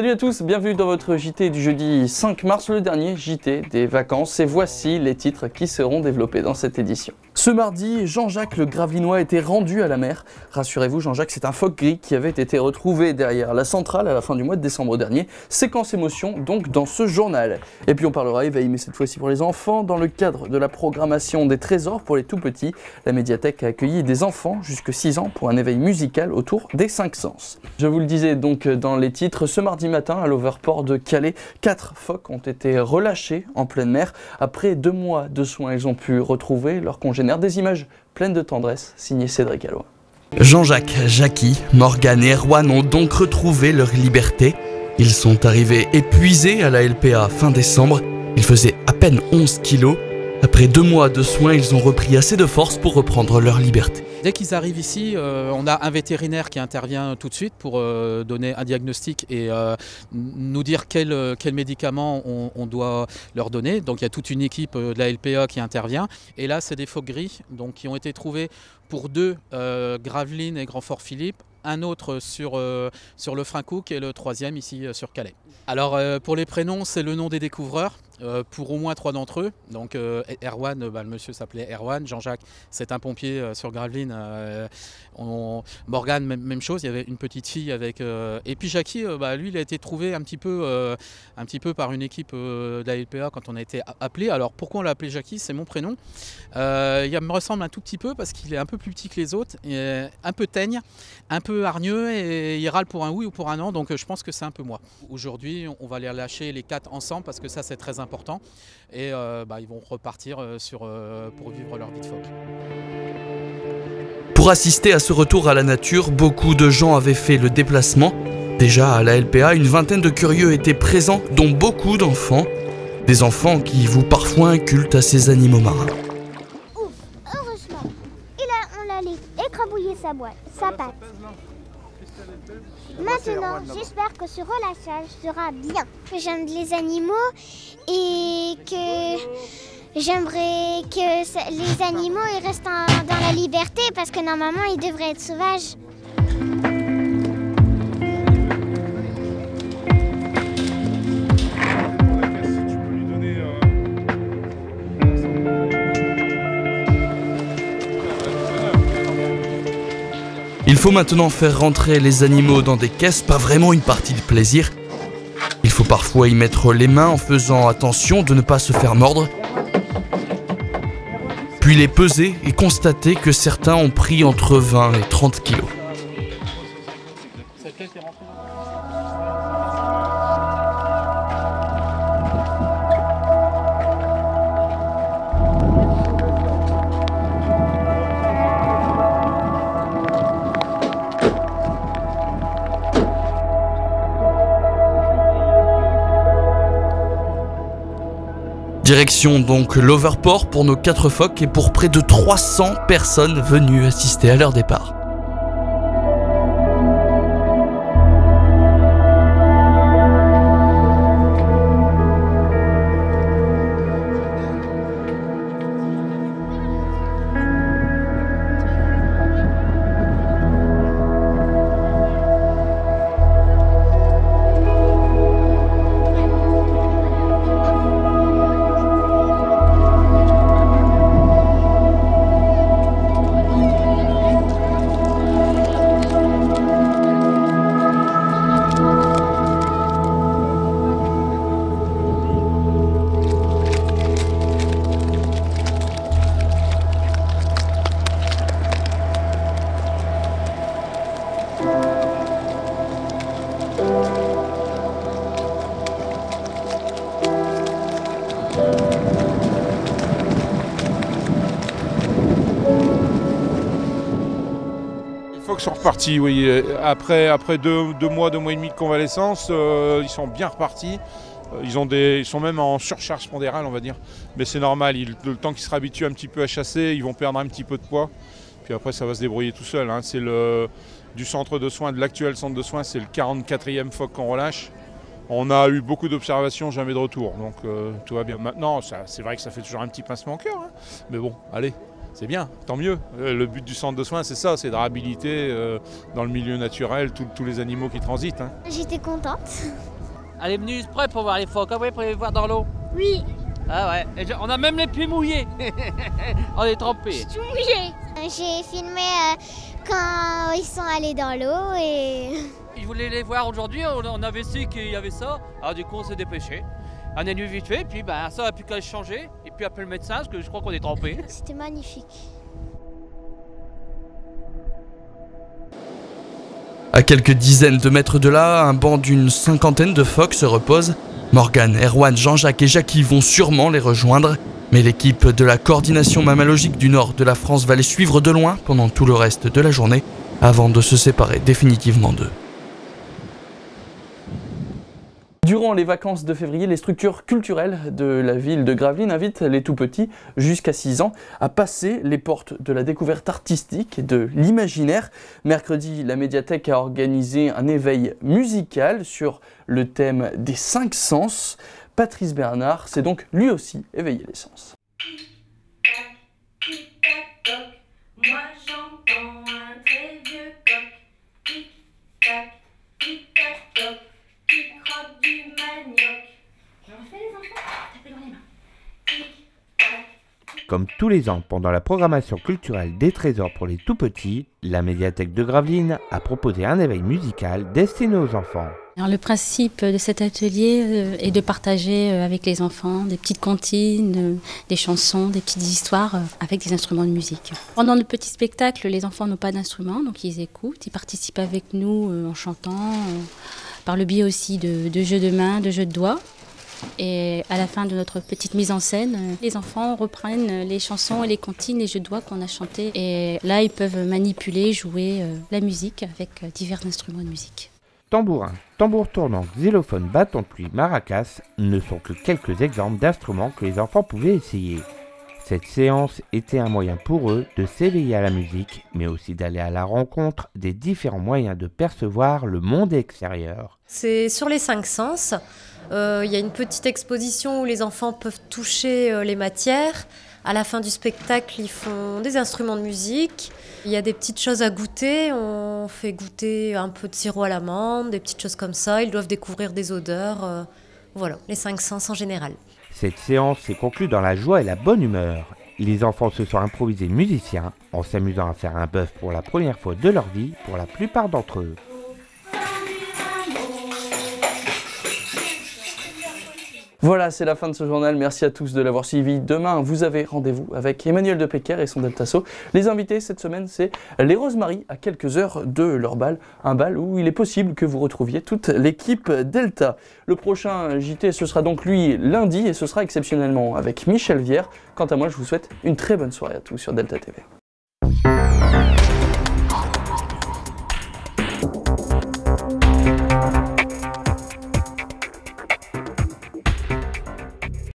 Salut à tous, bienvenue dans votre JT du jeudi 5 mars, le dernier JT des vacances. Et voici les titres qui seront développés dans cette édition. Ce mardi, Jean-Jacques le Gravelinois a été rendu à la mer. Rassurez-vous, Jean-Jacques, c'est un phoque gris qui avait été retrouvé derrière la centrale à la fin du mois de décembre dernier. Séquence émotion donc dans ce journal. Et puis on parlera éveil, mais cette fois-ci pour les enfants. Dans le cadre de la programmation des trésors pour les tout petits, la médiathèque a accueilli des enfants jusque 6 ans pour un éveil musical autour des 5 sens. Je vous le disais donc dans les titres, ce mardi matin à l'overport de Calais, 4 phoques ont été relâchés en pleine mer. Après 2 mois de soins, ils ont pu retrouver leur congénère. Des images pleines de tendresse, signé Cédric Alloy. Jean-Jacques, Jackie, Morgane et Erwan ont donc retrouvé leur liberté. Ils sont arrivés épuisés à la LPA fin décembre. Ils faisaient à peine 11 kilos. Après 2 mois de soins, ils ont repris assez de force pour reprendre leur liberté. Dès qu'ils arrivent ici, on a un vétérinaire qui intervient tout de suite pour donner un diagnostic et nous dire quel médicament on doit leur donner. Donc il y a toute une équipe de la LPA qui intervient. Et là, c'est des phoques gris donc, qui ont été trouvés pour 2 Gravelines et Grand Fort Philippe, un autre sur le Frincook et le 3e ici sur Calais. Alors pour les prénoms, c'est le nom des découvreurs. Pour au moins 3 d'entre eux. Donc Erwan, le monsieur s'appelait Erwan. Jean-Jacques, c'est un pompier sur Gravelines. Morgane, même chose. Il y avait une petite fille avec. Et puis Jackie, lui, il a été trouvé un petit peu par une équipe de la LPA quand on a été appelé. Alors pourquoi on l'a appelé Jackie? C'est mon prénom. Il me ressemble un tout petit peu parce qu'il est un peu plus petit que les autres, et un peu teigne, un peu hargneux et il râle pour un oui ou pour un non. Donc je pense que c'est un peu moi. Aujourd'hui, on va les relâcher les 4 ensemble parce que ça c'est très important. Et ils vont repartir pour vivre leur vie de phoque. Pour assister à ce retour à la nature, beaucoup de gens avaient fait le déplacement. Déjà à la LPA, une vingtaine de curieux étaient présents, dont beaucoup d'enfants. Des enfants qui vouent parfois un culte à ces animaux marins. Ouf, heureusement, on l'a écrabouillé sa patte. Maintenant, j'espère que ce relâchage sera bien. J'aime les animaux et que j'aimerais que les animaux ils restent dans la liberté parce que normalement ils devraient être sauvages. Il faut maintenant faire rentrer les animaux dans des caisses, pas vraiment une partie de plaisir. Il faut parfois y mettre les mains en faisant attention de ne pas se faire mordre. Puis les peser et constater que certains ont pris entre 20 et 30 kilos. Direction donc l'overport pour nos 4 phoques et pour près de 300 personnes venues assister à leur départ. Les phoques sont repartis, oui. Après 2 mois, 2 mois et demi de convalescence, ils sont bien repartis. Ils sont même en surcharge pondérale, on va dire. Mais c'est normal, le temps qu'ils se réhabituent un petit peu à chasser, ils vont perdre un petit peu de poids. Puis après, ça va se débrouiller tout seul. Hein. C'est du centre de soins, de l'actuel centre de soins, c'est le 44e phoque qu'on relâche. On a eu beaucoup d'observations, jamais de retour, donc tout va bien. Maintenant, c'est vrai que ça fait toujours un petit pincement au cœur, hein. Mais bon, allez, c'est bien, tant mieux. Le but du centre de soins, c'est ça, c'est de réhabiliter dans le milieu naturel tous les animaux qui transitent. Hein. J'étais contente. Elle est venue exprès pour voir les phoques, pour les voir dans l'eau. Oui, Ah ouais, et on a même les pieds mouillés. On est trempés. je suis tout mouillée. J'ai filmé quand ils sont allés dans l'eau et... Ils voulaient les voir aujourd'hui, on avait su qu'il y avait ça. Alors du coup on s'est dépêché. On est venu vite fait, puis ça n'a plus qu'à changer. Et puis appeler le médecin parce que je crois qu'on est trempés. C'était magnifique. À quelques dizaines de mètres de là, un banc d'une cinquantaine de phoques se repose. Morgane, Erwan, Jean-Jacques et Jackie vont sûrement les rejoindre. Mais l'équipe de la coordination mammalogique du nord de la France va les suivre de loin pendant tout le reste de la journée avant de se séparer définitivement d'eux. Durant les vacances de février, les structures culturelles de la ville de Gravelines invitent les tout-petits, jusqu'à 6 ans, à passer les portes de la découverte artistique et de l'imaginaire. Mercredi, la médiathèque a organisé un éveil musical sur le thème des 5 sens. Patrice Bernard s'est donc lui aussi éveillé les sens. Moi j'entends un très vieux coq, tic-tac, tic-tac-toc, qui croque du manioc. On fait les enfants, tapez dans les mains. Tic-tac. Comme tous les ans, pendant la programmation culturelle des trésors pour les tout-petits, la médiathèque de Gravelines a proposé un éveil musical destiné aux enfants. Alors, le principe de cet atelier est de partager avec les enfants des petites comptines, des chansons, des petites histoires avec des instruments de musique. Pendant le petit spectacle, les enfants n'ont pas d'instruments, donc ils écoutent, ils participent avec nous en chantant, par le biais aussi de jeux de mains, de jeux de doigts. Et à la fin de notre petite mise en scène, les enfants reprennent les chansons et les comptines, les jeux de doigts qu'on a chantés. Et là, ils peuvent manipuler, jouer la musique avec divers instruments de musique. Tambourin, tambour tournant, xylophone, bâton de pluie, maracas ne sont que quelques exemples d'instruments que les enfants pouvaient essayer. Cette séance était un moyen pour eux de s'éveiller à la musique, mais aussi d'aller à la rencontre des différents moyens de percevoir le monde extérieur. C'est sur les 5 sens. Il y a une petite exposition où les enfants peuvent toucher les matières. À la fin du spectacle, ils font des instruments de musique. Il y a des petites choses à goûter. On fait goûter un peu de sirop à l'amande, des petites choses comme ça. Ils doivent découvrir des odeurs. Voilà, les 5 sens en général. Cette séance s'est conclue dans la joie et la bonne humeur. Les enfants se sont improvisés musiciens en s'amusant à faire un bœuf pour la première fois de leur vie pour la plupart d'entre eux. Voilà, c'est la fin de ce journal. Merci à tous de l'avoir suivi. Demain, vous avez rendez-vous avec Emmanuel Depecker et son Deltasso. Les invités cette semaine, c'est les Rosemaries à quelques heures de leur bal. Un bal où il est possible que vous retrouviez toute l'équipe Delta. Le prochain JT, ce sera donc lui lundi et ce sera exceptionnellement avec Michel Vière. Quant à moi, je vous souhaite une très bonne soirée à tous sur Delta TV.